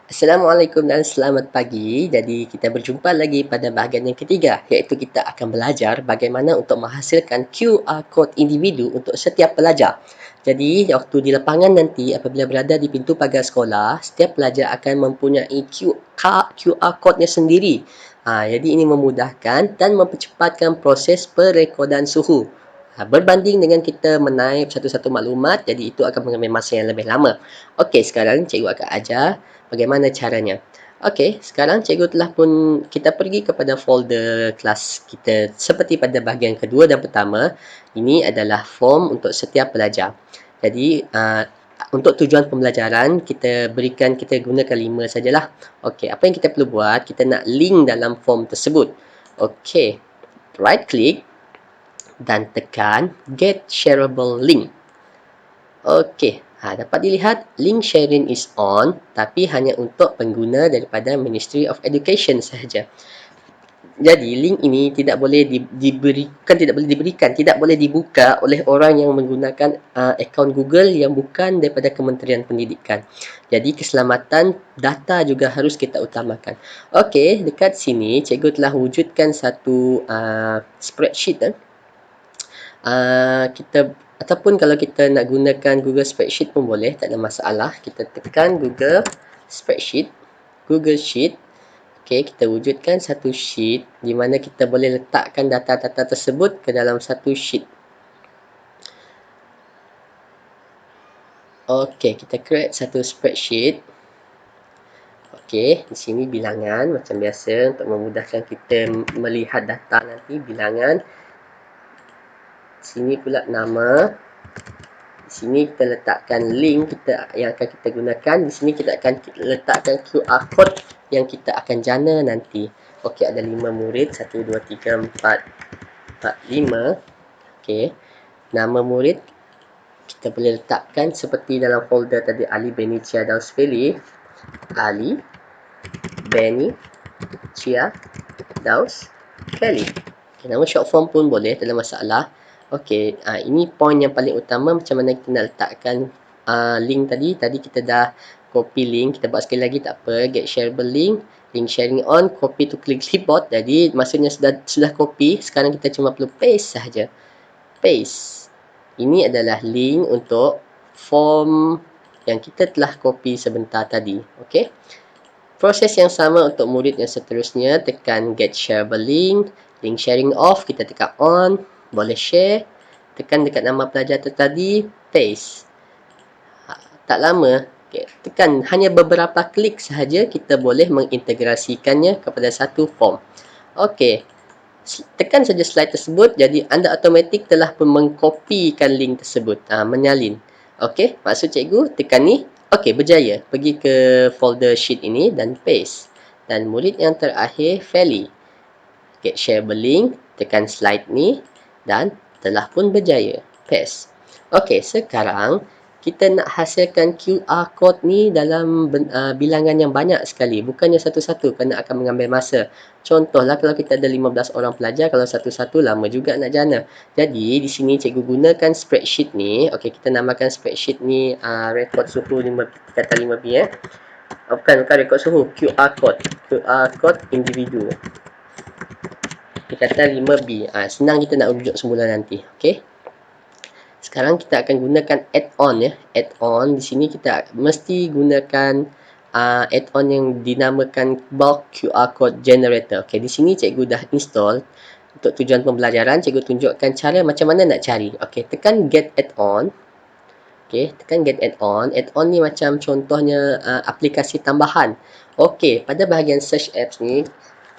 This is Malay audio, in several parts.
Assalamualaikum dan selamat pagi. Jadi kita berjumpa lagi pada bahagian yang ketiga, iaitu kita akan belajar bagaimana untuk menghasilkan QR code individu untuk setiap pelajar. Jadi waktu di lapangan nanti apabila berada di pintu pagar sekolah, setiap pelajar akan mempunyai QR code-nya sendiri. Jadi ini memudahkan dan mempercepatkan proses perekodan suhu. Berbanding dengan kita menaip satu-satu maklumat, jadi itu akan mengambil masa yang lebih lama. Okey, sekarang cikgu akan ajar bagaimana caranya. Okey, sekarang cikgu telah pun kita pergi kepada folder kelas kita seperti pada bahagian kedua dan pertama. Ini adalah form untuk setiap pelajar. Jadi, untuk tujuan pembelajaran, kita gunakan 5 sajalah. Okey, apa yang kita perlu buat, kita nak link dalam form tersebut. Okey, right click dan tekan get shareable link. Okey, dapat dilihat link sharing is on, tapi hanya untuk pengguna daripada Ministry of Education sahaja. Jadi link ini tidak boleh diberikan, tidak boleh dibuka oleh orang yang menggunakan akaun Google yang bukan daripada Kementerian Pendidikan. Jadi keselamatan data juga harus kita utamakan. Okey, dekat sini cikgu telah wujudkan satu spreadsheet. Kita ataupun kalau kita nak gunakan Google Spreadsheet pun boleh, tak ada masalah. Kita tekan Google Spreadsheet, Google Sheet. Okey, kita wujudkan satu sheet di mana kita boleh letakkan data-data tersebut ke dalam satu sheet. Okey, kita create satu spreadsheet. Okey, di sini bilangan macam biasa untuk memudahkan kita melihat data nanti, bilangan. Sini pula nama. Di sini kita letakkan link yang akan kita gunakan. Di sini kita akan letakkan QR code yang kita akan jana nanti. Okey, ada 5 murid. 1, 2, 3, 4, 5. Okey. Nama murid kita boleh letakkan seperti dalam folder tadi, Ali Beni Chia Daus Feli. Ali Beni Chia Daus Feli. Okay, nama short form pun boleh, tak ada masalah. Okey, ini point yang paling utama, macam mana kita nak letakkan link tadi. Tadi kita dah copy link, kita buat sekali lagi tak apa. Get shareable link, link sharing on, copy to clipboard. Jadi maksudnya sudah copy, sekarang kita cuma perlu paste sahaja. Paste. Ini adalah link untuk form yang kita telah copy sebentar tadi. Okey. Proses yang sama untuk murid yang seterusnya, tekan get shareable link, link sharing off, kita tekan on, boleh share, tekan dekat nama pelajar tu tadi, paste. Tak lama, okay, tekan hanya beberapa klik sahaja kita boleh mengintegrasikannya kepada satu form. Okey, tekan saja slide tersebut, jadi anda automatik telah pun mengkopikan link tersebut, menyalin. Okey, maksud cikgu tekan ni. Okey, berjaya. Pergi ke folder sheet ini dan paste. Dan murid yang terakhir, Feli. Get shareable link, tekan slide ni dan telah pun berjaya. Paste. Okey, sekarang kita nak hasilkan QR code ni dalam bilangan yang banyak sekali. Bukannya satu-satu kerana akan mengambil masa. Contohlah kalau kita ada 15 orang pelajar, kalau satu-satu lama juga nak jana. Jadi di sini cikgu gunakan spreadsheet ni. Okey, kita namakan spreadsheet ni rekod suhu 5, kata 5B bukan rekod suhu, QR code. QR code individu. Kita kata 5B. Senang kita nak rujuk semula nanti. Okey. Sekarang kita akan gunakan add-on ya. Add-on di sini kita mesti gunakan add-on yang dinamakan bulk QR code generator. Okey, di sini cikgu dah install. Untuk tujuan pembelajaran, cikgu tunjukkan cara macam mana nak cari. Okey, tekan get add-on. Okey, tekan get add-on. Add-on ni macam contohnya aplikasi tambahan. Okey, pada bahagian search apps ni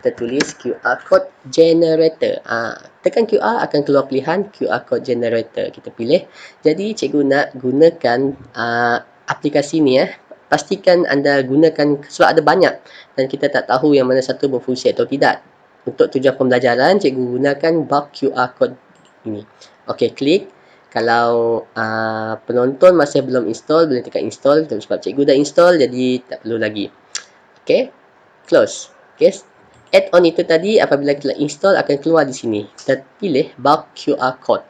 kita tulis QR code generator. Tekan QR akan keluar pilihan QR code generator. Kita pilih. Jadi cikgu nak gunakan aplikasi ni ya. Pastikan anda gunakan sebab ada banyak dan kita tak tahu yang mana satu berfungsi atau tidak. Untuk tujuan pembelajaran, cikgu gunakan bulk QR code ini. Okey, klik. Kalau penonton masih belum install, boleh tekan install. Sebab cikgu dah install, jadi tak perlu lagi. Okey, close. Okey, add-on itu tadi apabila kita install akan keluar di sini. Kita pilih bulk QR code.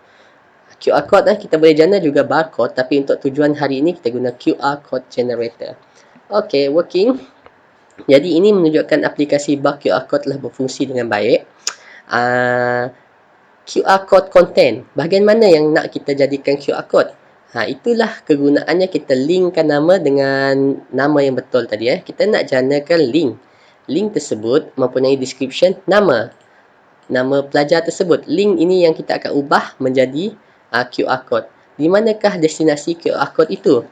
QR code kita boleh jana juga barcode, tapi untuk tujuan hari ini kita guna QR code generator. Okey, working. Jadi ini menunjukkan aplikasi bar QR code telah berfungsi dengan baik. QR code content, bahagian mana yang nak kita jadikan QR code? Itulah kegunaannya kita linkkan nama dengan nama yang betul tadi. Kita nak janakan link. Link tersebut mempunyai description nama pelajar tersebut. Link ini yang kita akan ubah menjadi QR code. Di manakah destinasi QR code itu?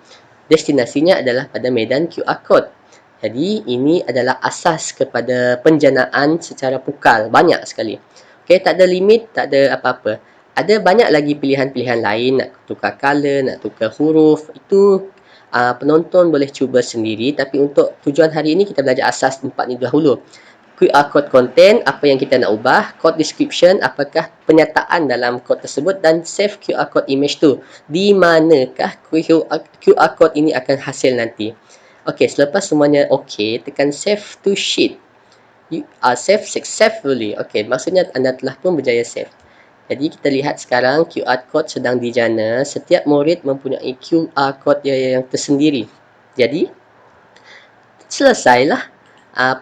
Destinasinya adalah pada medan QR code. Jadi ini adalah asas kepada penjanaan secara pukal. Banyak sekali. Okay, tak ada limit, tak ada apa-apa. Ada banyak lagi pilihan-pilihan lain. Nak tukar color, nak tukar huruf. Itu penonton boleh cuba sendiri. Tapi untuk tujuan hari ini kita belajar asas 4 ni dahulu. QR code content, apa yang kita nak ubah, code description, apakah penyataan dalam kod tersebut, dan save QR code image tu. Di manakah QR code ini akan hasil nanti. Okey, selepas semuanya okey, tekan save to sheet. Save successfully. Okey, maksudnya anda telah pun berjaya save. Jadi kita lihat sekarang QR code sedang dijana. Setiap murid mempunyai QR code yang tersendiri. Jadi selesailah.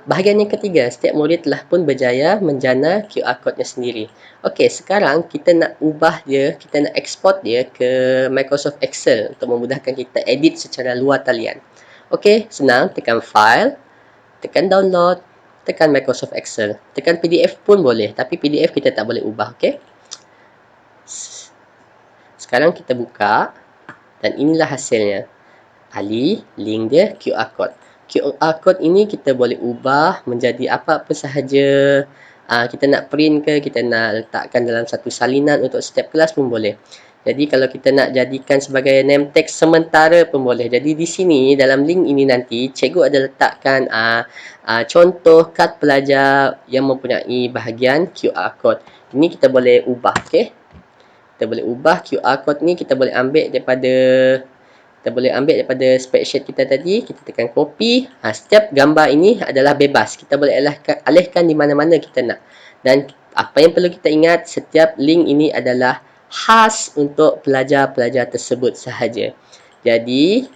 Bahagian yang ketiga, setiap murid telah pun berjaya menjana QR code-nya sendiri. Okey, sekarang kita nak ubah dia, kita nak export dia ke Microsoft Excel untuk memudahkan kita edit secara luar talian. Okey, senang, tekan file, tekan download, tekan Microsoft Excel. Tekan PDF pun boleh, tapi PDF kita tak boleh ubah, okey? Sekarang kita buka dan inilah hasilnya. Ali, link dia, QR code. QR code ini kita boleh ubah menjadi apa-apa sahaja. Kita nak print ke, kita nak letakkan dalam satu salinan untuk setiap kelas pun boleh. Jadi kalau kita nak jadikan sebagai name tag sementara pun boleh. Jadi di sini dalam link ini nanti cikgu ada letakkan contoh kad pelajar yang mempunyai bahagian QR code. Ini kita boleh ubah, okey? Kita boleh ubah QR code ni, kita boleh ambil daripada spreadsheet kita tadi, kita tekan copy. Setiap gambar ini adalah bebas. Kita boleh alihkan di mana-mana kita nak. Dan apa yang perlu kita ingat, setiap link ini adalah khas untuk pelajar-pelajar tersebut sahaja. Jadi,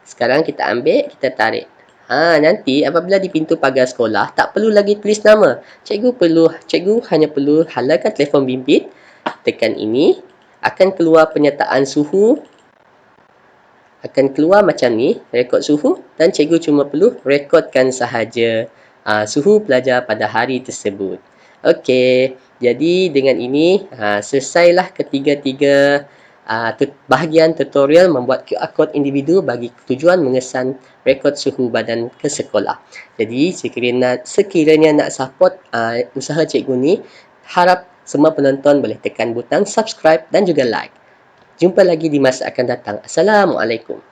sekarang kita ambil, kita tarik. Nanti apabila di pintu pagar sekolah, tak perlu lagi tulis nama. Cikgu hanya perlu halakan telefon bimbit, tekan ini, akan keluar penyataan suhu, akan keluar macam ni, rekod suhu, dan cikgu cuma perlu rekodkan sahaja suhu pelajar pada hari tersebut. Okey, jadi dengan ini selesailah ketiga-tiga bahagian tutorial membuat QR code individu bagi tujuan mengesan rekod suhu badan ke sekolah. Jadi sekiranya nak support usaha cikgu ni, harap semua penonton boleh tekan butang subscribe dan juga like. Jumpa lagi di masa akan datang. Assalamualaikum.